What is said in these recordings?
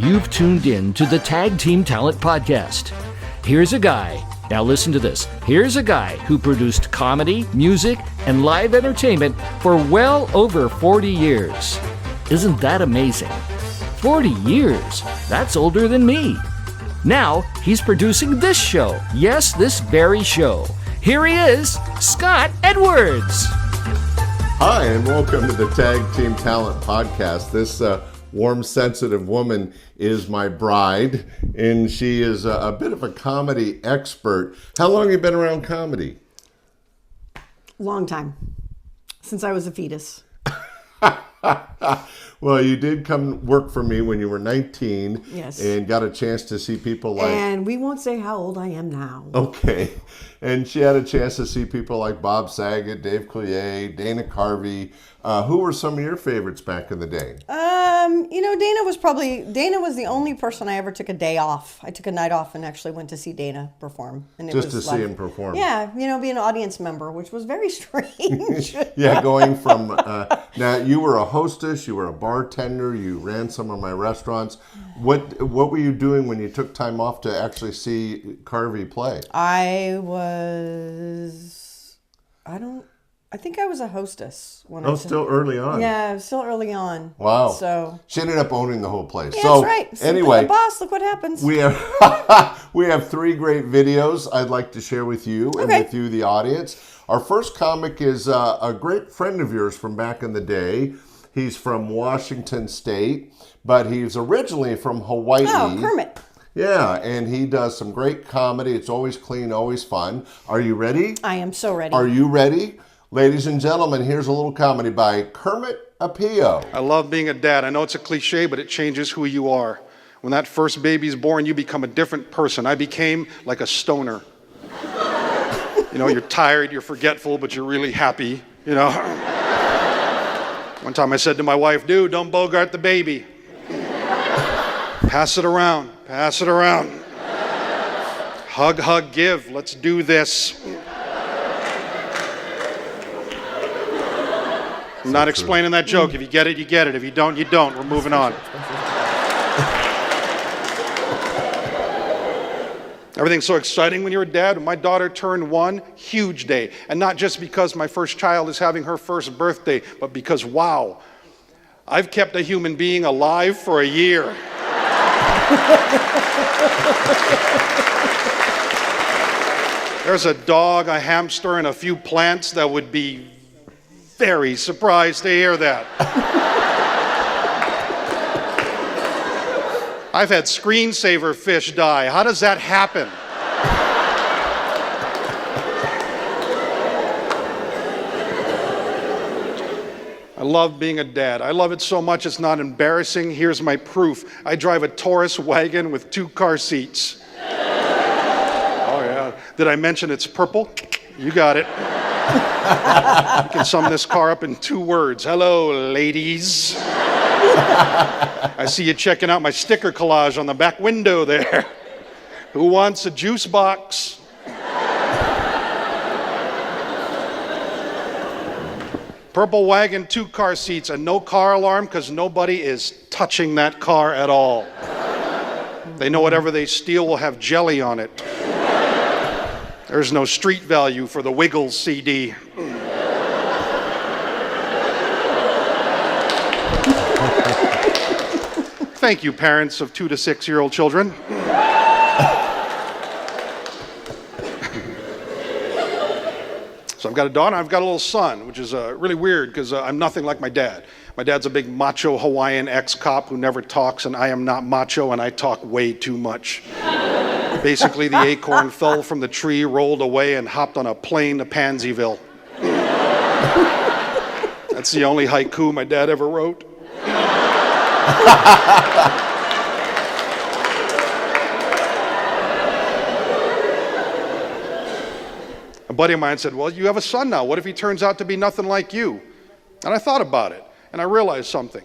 You've tuned in to the Tag Team Talent Podcast. Here's a guy, now listen to this, here's a guy who produced comedy, music, and live entertainment for well over 40 years. Isn't that amazing? 40 years? That's older than me. Now, he's producing this show. Yes, this very show. Here he is, Scott Edwards. Hi, and welcome to the Tag Team Talent Podcast. This warm, sensitive woman is my bride, and she is a bit of a comedy expert. How long have you been around comedy? Long time. Since I was a fetus. Well, you did come work for me when you were 19. Yes. And got a chance to see people like... And we won't say how old I am now. Okay. And she had a chance to see people like Bob Saget, Dave Coulier, Dana Carvey. Who were some of your favorites back in the day? Dana was the only person I ever took a day off. I took a night off and actually went to see Dana perform. And it Just was to see him perform. Yeah, be an audience member, which was very strange. Yeah, going from, now you were a hostess, you were a bartender, you ran some of my restaurants. What were you doing when you took time off to actually see Carvey play? I think I was a hostess when Still early on. Yeah, still early on. Wow. So she ended up owning the whole place. Yeah, so, that's right. Anyway, the boss, look what happens. We have we have 3 great videos I'd like to share with you and with you, the audience. Our first comic is a great friend of yours from back in the day. He's from Washington State, but he's originally from Hawaii. Oh, Kermit. Yeah, and he does some great comedy. It's always clean, always fun. Are you ready? I am so ready. Are you ready? Ladies and gentlemen, here's a little comedy by Kermet Apio. I love being a dad. I know it's a cliche, but it changes who you are. When that first baby's born, you become a different person. I became like a stoner. You're tired, you're forgetful, but you're really happy, One time I said to my wife, dude, don't bogart the baby. Pass it around, pass it around. Hug, hug, give, let's do this. I'm not explaining that joke. If you get it, you get it. If you don't, you don't. We're moving on. Everything's so exciting when you're a dad. When my daughter turned 1, huge day. And not just because my first child is having her first birthday, but because, wow, I've kept a human being alive for a year. There's a dog, a hamster, and a few plants that would be very surprised to hear that. I've had screensaver fish die. How does that happen? I love being a dad. I love it so much it's not embarrassing. Here's my proof. I drive a Taurus wagon with 2 car seats. Oh yeah. Did I mention it's purple? You got it. You can sum this car up in 2 words. Hello, ladies. I see you checking out my sticker collage on the back window there. Who wants a juice box? Purple wagon, 2 car seats, and no car alarm because nobody is touching that car at all. They know whatever they steal will have jelly on it. There's no street value for the Wiggles CD. Thank you, parents of 2 to 6-year-old children. So I've got a daughter, I've got a little son, which is really weird because I'm nothing like my dad. My dad's a big macho Hawaiian ex-cop who never talks, and I am not macho, and I talk way too much. Basically, the acorn fell from the tree, rolled away, and hopped on a plane to Pansyville. That's the only haiku my dad ever wrote. A buddy of mine said, well, you have a son now. What if he turns out to be nothing like you? And I thought about it, and I realized something.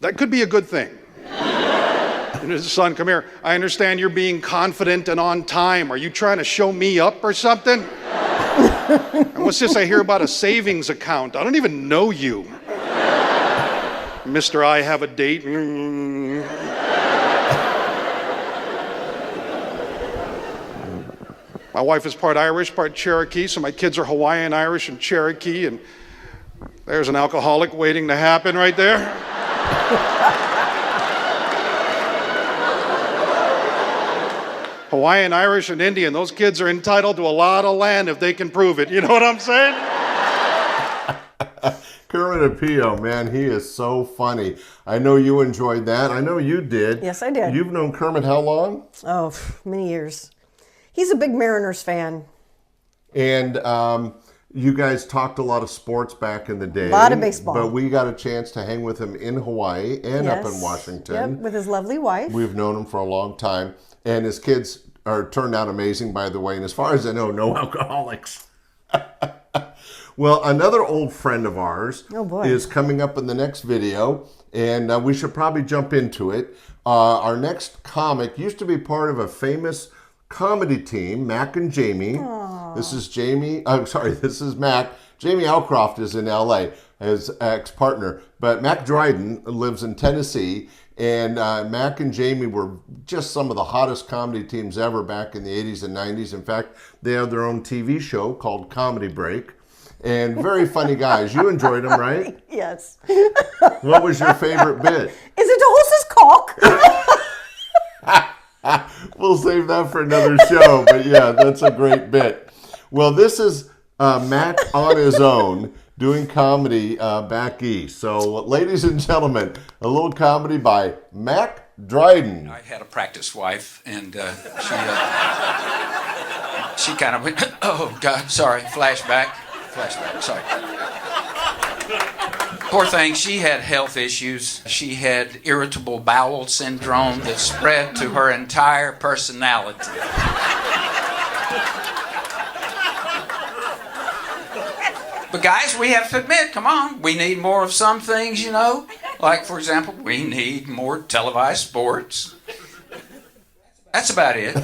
That could be a good thing. And his son, come here. I understand you're being confident and on time. Are you trying to show me up or something? And what's this I hear about a savings account? I don't even know you. Mr. I have a date. My wife is part Irish, part Cherokee, so my kids are Hawaiian, Irish, and Cherokee, and there's an alcoholic waiting to happen right there. Hawaiian, Irish, and Indian, those kids are entitled to a lot of land if they can prove it. You know what I'm saying? Kermet Apio, man, he is so funny. I know you enjoyed that. I know you did. Yes, I did. You've known Kermit how long? Oh, many years. He's a big Mariners fan. And you guys talked a lot of sports back in the day. A lot of baseball. But we got a chance to hang with him in Hawaii and up in Washington. Yep, with his lovely wife. We've known him for a long time. And his kids turned out amazing, by the way. And as far as I know, no alcoholics. Well, another old friend of ours is coming up in the next video. And we should probably jump into it. Our next comic used to be part of a famous comedy team, Mac and Jamie. Aww. This is Jamie. This is Mac. Jamie Alcroft is in LA as ex-partner, but Mac Dryden lives in Tennessee. And Mac and Jamie were just some of the hottest comedy teams ever back in the 80s and 90s. In fact, they have their own TV show called Comedy Break. And very funny guys. You enjoyed them, right? Yes. What was your favorite bit? Is it a horse's cock? We'll save that for another show, but yeah, that's a great bit. Well, this is Mac on his own doing comedy back east. So, ladies and gentlemen, a little comedy by Mac Dryden. I had a practice wife, and she kind of went, oh, God, sorry, flashback, sorry. Poor thing, she had health issues. She had irritable bowel syndrome that spread to her entire personality. But guys, we have to admit, come on, we need more of some things, you know. Like, for example, we need more televised sports. That's about it.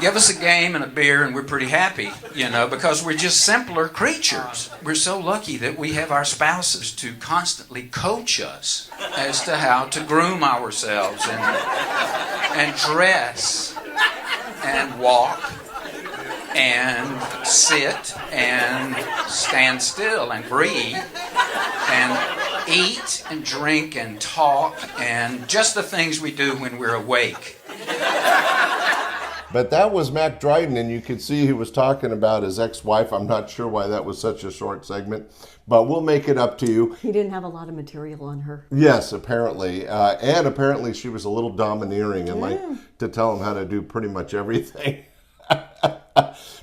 Give us a game and a beer and we're pretty happy, you know, because we're just simpler creatures. We're so lucky that we have our spouses to constantly coach us as to how to groom ourselves and dress and walk and sit and stand still and breathe and eat and drink and talk and just the things we do when we're awake. But that was Mac Dryden, and you could see he was talking about his ex-wife. I'm not sure why that was such a short segment, but we'll make it up to you. He didn't have a lot of material on her. Yes, apparently. And apparently she was a little domineering and like to tell him how to do pretty much everything.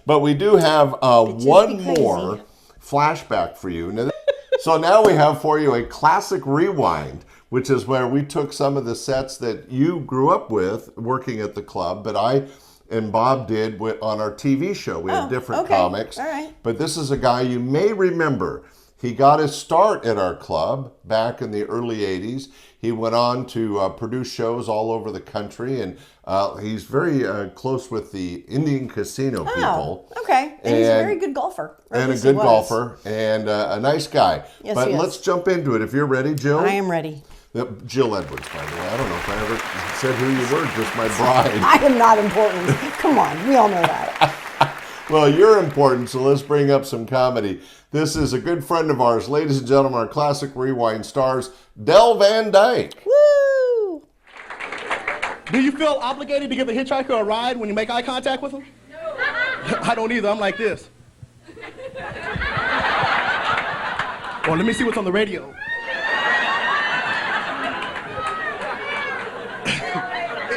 But we do have one more flashback for you. So now we have for you a classic rewind, which is where we took some of the sets that you grew up with working at the club, but I and Bob did on our TV show. We had different comics. All right. But this is a guy you may remember. He got his start at our club back in the early 80s. He went on to produce shows all over the country, and he's very close with the Indian casino people. Okay. And he's a very good golfer. And a good golfer, and a nice guy. Yes, but he is. Let's jump into it. If you're ready, Jill. I am ready. Jill Edwards, by the way. I don't know if I ever said who you were, just my bride. I am not important. Come on, we all know that. Well, you're important, so let's bring up some comedy. This is a good friend of ours. Ladies and gentlemen, our classic rewind stars, Dell Van Dyk. Woo! Do you feel obligated to give a hitchhiker a ride when you make eye contact with him? No. I don't either. I'm like this. Well, let me see what's on the radio.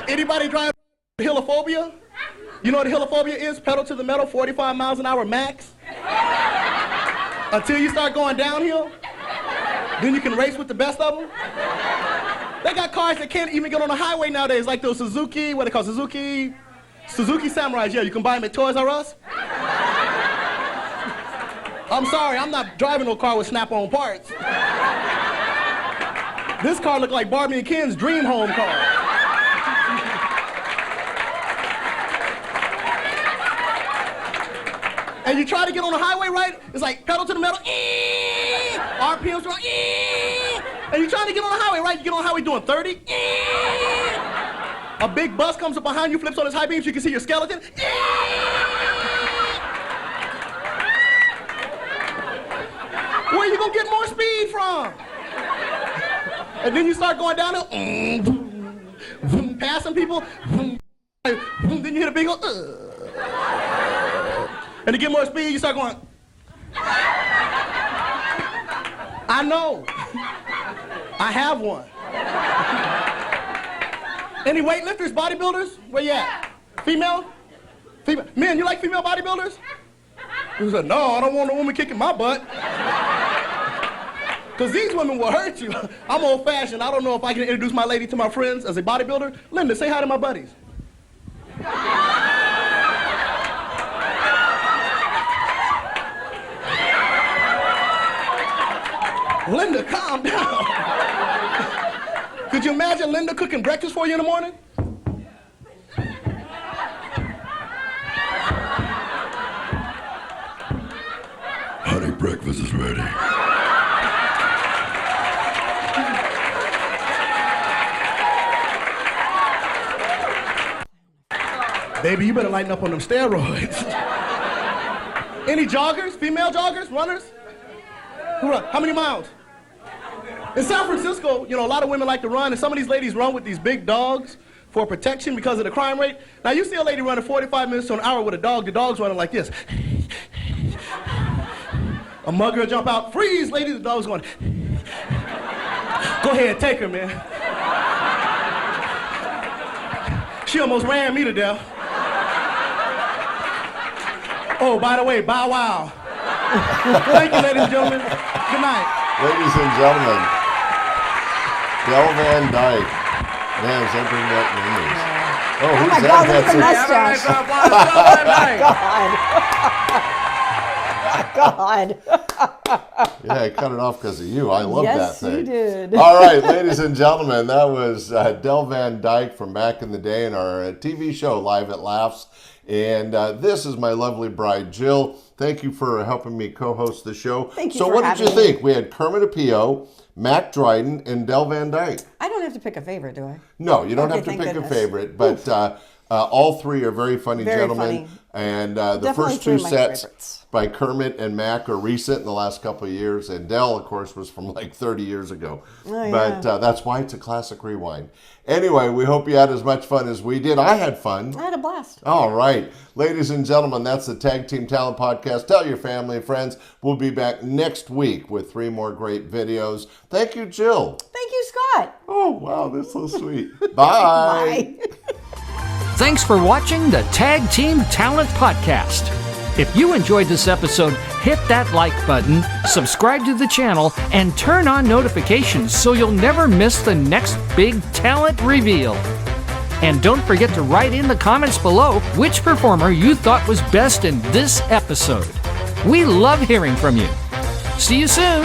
Anybody drive heliphobia? You know what heliphobia is? Pedal to the metal, 45 miles an hour max. Until you start going downhill, then you can race with the best of them. They got cars that can't even get on the highway nowadays, like those Suzuki, what they call Suzuki Samurais. Yeah, you can buy them at Toys R Us. I'm sorry, I'm not driving no car with snap-on parts. This car looked like Barbie and Ken's dream home car. And you try to get on the highway, right? It's like pedal to the metal. RPMs are and you're trying to get on the highway, right? You get on the highway doing 30. A big bus comes up behind you, flips on its high beams, you can see your skeleton. Where you gonna get more speed from? And then you start going down there, passing people, then you hit a big old, and to get more speed, you start going, I know, I have one. Any weightlifters, bodybuilders? Where you at? Female? Men, you like female bodybuilders? He said, no, I don't want a woman kicking my butt. Because these women will hurt you. I'm old-fashioned. I don't know if I can introduce my lady to my friends as a bodybuilder. Linda, say hi to my buddies. Linda, calm down. Could you imagine Linda cooking breakfast for you in the morning? Honey, breakfast is ready. Baby, you better lighten up on them steroids. Any joggers? Female joggers? Runners? Who run? How many miles? In San Francisco, you know, a lot of women like to run, and some of these ladies run with these big dogs for protection because of the crime rate. Now, you see a lady running 45 minutes to an hour with a dog, the dog's running like this. A mugger will jump out, freeze, lady, the dog's going. Go ahead, take her, man. She almost ran me to death. Oh, by the way, bow wow. Thank you, ladies and gentlemen. Good night. Ladies and gentlemen, Dell Van Dyk. Man, does that bring back memories? Oh, Oh who's my that? God, look at the That's mustache. God. Yeah, I cut it off because of you. I love Yes, that thing. you did. All right, ladies and gentlemen, that was Dell Van Dyk from back in the day in our TV show, Live at Laughs. And this is my lovely bride, Jill. Thank you for helping me co-host the show. Thank you so for what did having you me. think? We had Kermet Apio, Mack Dryden, and Dell Van Dyk. I don't have to pick a favorite, do I? No, you don't Okay, have to thank pick goodness. a favorite, but all three are very funny Very gentlemen. funny. And the Definitely first three two of my sets favorites. by Kermit and Mac are recent in the last couple of years, and Dell, of course, was from like 30 years ago. Oh, but that's why it's a classic rewind. Anyway, we hope you had as much fun as we did. I had fun. I had a blast. All right. Ladies and gentlemen, that's the Tag Team Talent Podcast. Tell your family and friends. We'll be back next week with 3 more great videos. Thank you, Jill. Thank you, Scott. Oh, wow, that's so sweet. Bye. Bye. Thanks for watching the Tag Team Talent Podcast. If you enjoyed this episode, hit that like button, subscribe to the channel, and turn on notifications so you'll never miss the next big talent reveal. And don't forget to write in the comments below which performer you thought was best in this episode. We love hearing from you. See you soon!